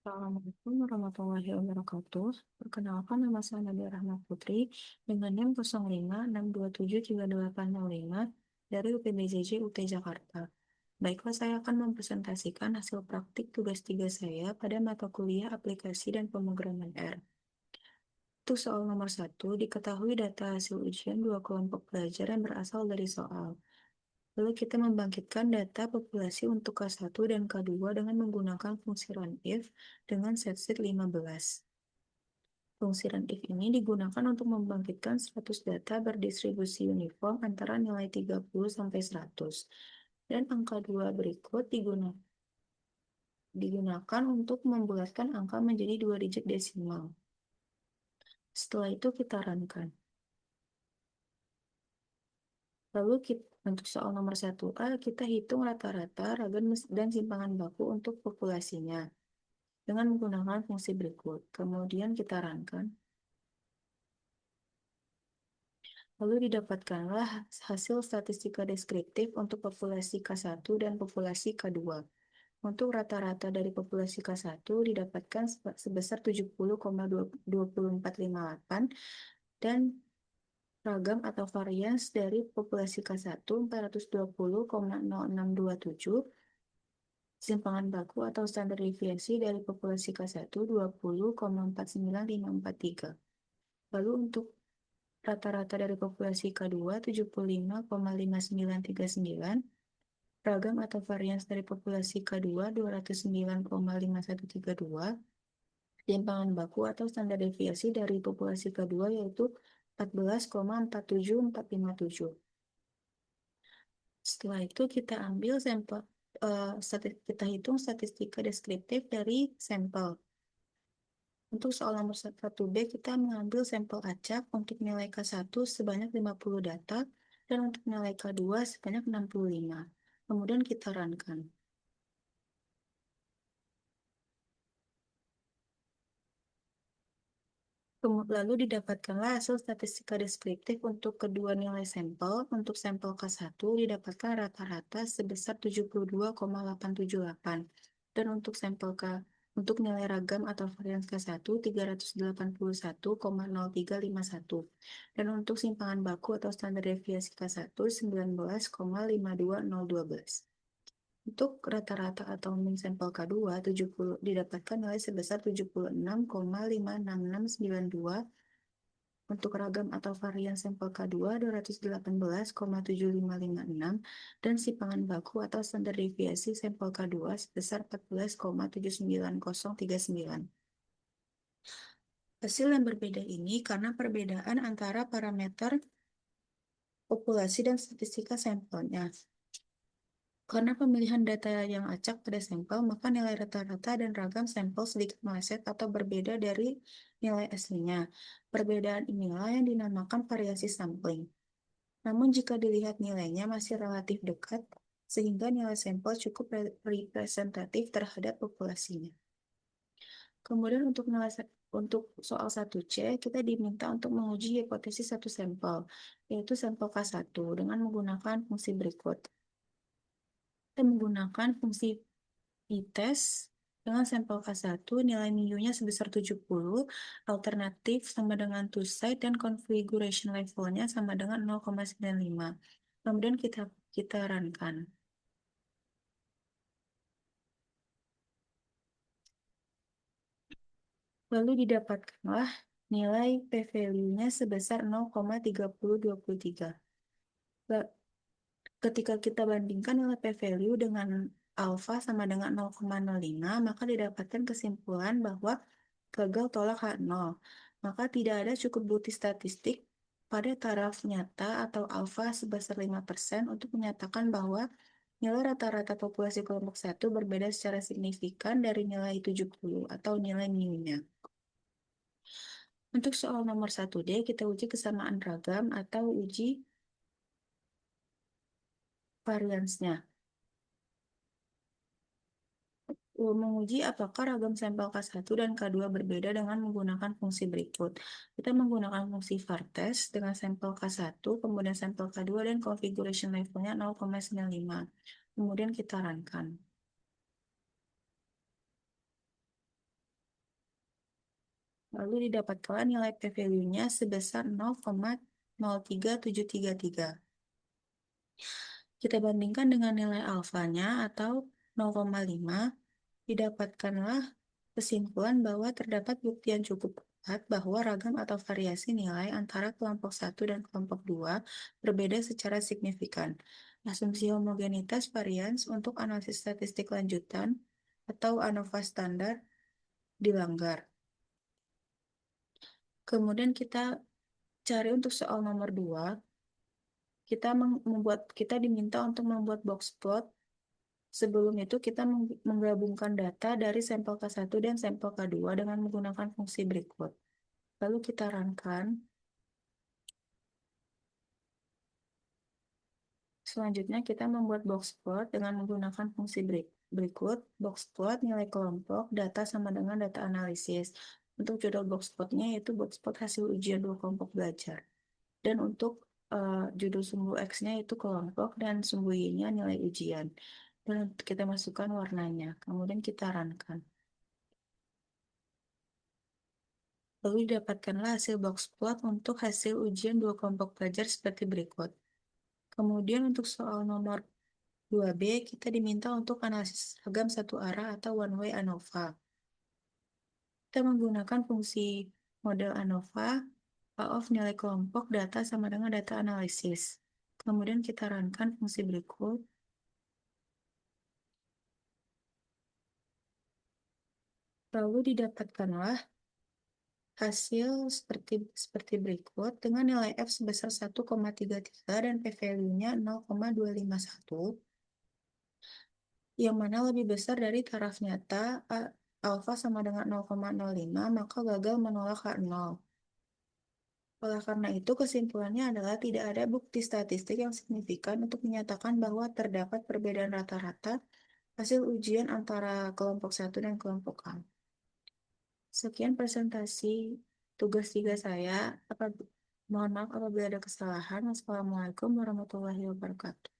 Assalamualaikum warahmatullahi wabarakatuh. Perkenalkan, nama saya Nadia Rahmat Putri dengan NIM 0562738805 dari UPBJJ UT Jakarta. Baiklah, saya akan mempresentasikan hasil praktik tugas 3 saya pada mata kuliah aplikasi dan pemrograman R. Untuk soal nomor 1, diketahui data hasil ujian dua kelompok pelajar yang berasal dari soal. Lalu kita membangkitkan data populasi untuk K1 dan K2 dengan menggunakan fungsi runIf dengan setset 15. Fungsi runIf ini digunakan untuk membangkitkan 100 data berdistribusi uniform antara nilai 30 sampai 100. Dan angka 2 berikut digunakan untuk membulatkan angka menjadi 2 digit desimal. Setelah itu kita runkan. Lalu untuk soal nomor 1A, kita hitung rata-rata ragam dan simpangan baku untuk populasinya dengan menggunakan fungsi berikut. Kemudian kita runkan. Lalu didapatkanlah hasil statistika deskriptif untuk populasi K1 dan populasi K2. Untuk rata-rata dari populasi K1 didapatkan sebesar 70,2458 dan ragam atau varians dari populasi K1 420,0627, simpangan baku atau standar deviasi dari populasi K1 20,495543. Lalu untuk rata-rata dari populasi K2 75,5939, ragam atau varians dari populasi K2 209,5132, simpangan baku atau standar deviasi dari populasi K2 yaitu 14,47457. Setelah itu kita ambil sampel, kita hitung statistika deskriptif dari sampel. Untuk soal nomor 1B, kita mengambil sampel acak untuk nilai K1 sebanyak 50 data dan untuk nilai K2 sebanyak 65. Kemudian kita runkan. Lalu didapatkanlah hasil statistika deskriptif untuk kedua nilai sampel. Untuk sampel K1 didapatkan rata-rata sebesar 72,878. Dan untuk sampel untuk nilai ragam atau varians K1 381,0351. Dan untuk simpangan baku atau standar deviasi K1 19,52012. Untuk rata-rata atau min sampel K2 didapatkan nilai sebesar 76,56692. Untuk ragam atau varian sampel K2 218,7556 dan simpangan baku atau standar deviasi sampel K2 sebesar 14,79039. Hasil yang berbeda ini karena perbedaan antara parameter populasi dan statistika sampelnya. Karena pemilihan data yang acak pada sampel, maka nilai rata-rata dan ragam sampel sedikit meleset atau berbeda dari nilai aslinya. Perbedaan inilah yang dinamakan variasi sampling. Namun jika dilihat nilainya masih relatif dekat, sehingga nilai sampel cukup representatif terhadap populasinya. Kemudian untuk soal 1C, kita diminta untuk menguji hipotesis satu sampel, yaitu sampel K1 dengan menggunakan fungsi berikut. Kita menggunakan fungsi p-test dengan sampel K1, nilai mu-nya sebesar 70, alternatif sama dengan two-side, dan configuration levelnya sama dengan 0,95. Kemudian kita runkan. Lalu didapatkanlah nilai p-value-nya sebesar 0,3023. Ketika kita bandingkan nilai p-value dengan alfa sama dengan 0,05, maka didapatkan kesimpulan bahwa gagal tolak H0. Maka tidak ada cukup bukti statistik pada taraf nyata atau alfa sebesar 5% untuk menyatakan bahwa nilai rata-rata populasi kelompok 1 berbeda secara signifikan dari nilai 70 atau nilai mu-nya. Untuk soal nomor 1D, kita uji kesamaan ragam atau uji variansnya. Menguji apakah ragam sampel K1 dan K2 berbeda dengan menggunakan fungsi berikut. Kita menggunakan fungsi vartest dengan sampel K1, kemudian sampel K2, dan configuration levelnya 0,95. Kemudian kita runkan. Lalu didapatkan nilai p-value-nya sebesar 0,03733. Kita bandingkan dengan nilai alfanya atau 0,5, didapatkanlah kesimpulan bahwa terdapat bukti yang cukup kuat bahwa ragam atau variasi nilai antara kelompok 1 dan kelompok 2 berbeda secara signifikan. Asumsi homogenitas varians untuk analisis statistik lanjutan atau ANOVA standar dilanggar. Kemudian kita cari untuk soal nomor 2, kita diminta untuk membuat box plot. Sebelum itu kita menggabungkan data dari sampel K1 dan sampel K2 dengan menggunakan fungsi berikut. Lalu kita runkan. Selanjutnya kita membuat box plot dengan menggunakan fungsi berikut. Box plot nilai kelompok, data sama dengan data analisis. Untuk judul box plotnya yaitu box plot hasil ujian dua kelompok belajar. Dan untuk judul sumbu X-nya itu kelompok dan sumbu Y-nya nilai ujian. Dan kita masukkan warnanya. Kemudian kita runkan. Lalu didapatkanlah hasil box plot untuk hasil ujian dua kelompok pelajar seperti berikut. Kemudian untuk soal nomor 2B, kita diminta untuk analisis ragam satu arah atau one way ANOVA. Kita menggunakan fungsi model ANOVA, of nilai kelompok data sama dengan data analisis. Kemudian kita runkan fungsi berikut. Lalu didapatkanlah hasil seperti berikut dengan nilai F sebesar 1,33 dan p-value-nya 0,251, yang mana lebih besar dari taraf nyata alfa sama dengan 0,05, maka gagal menolak H0. Oleh karena itu, kesimpulannya adalah tidak ada bukti statistik yang signifikan untuk menyatakan bahwa terdapat perbedaan rata-rata hasil ujian antara kelompok 1 dan kelompok A. Sekian presentasi tugas 3 saya. Mohon maaf apabila ada kesalahan. Wassalamualaikum warahmatullahi wabarakatuh.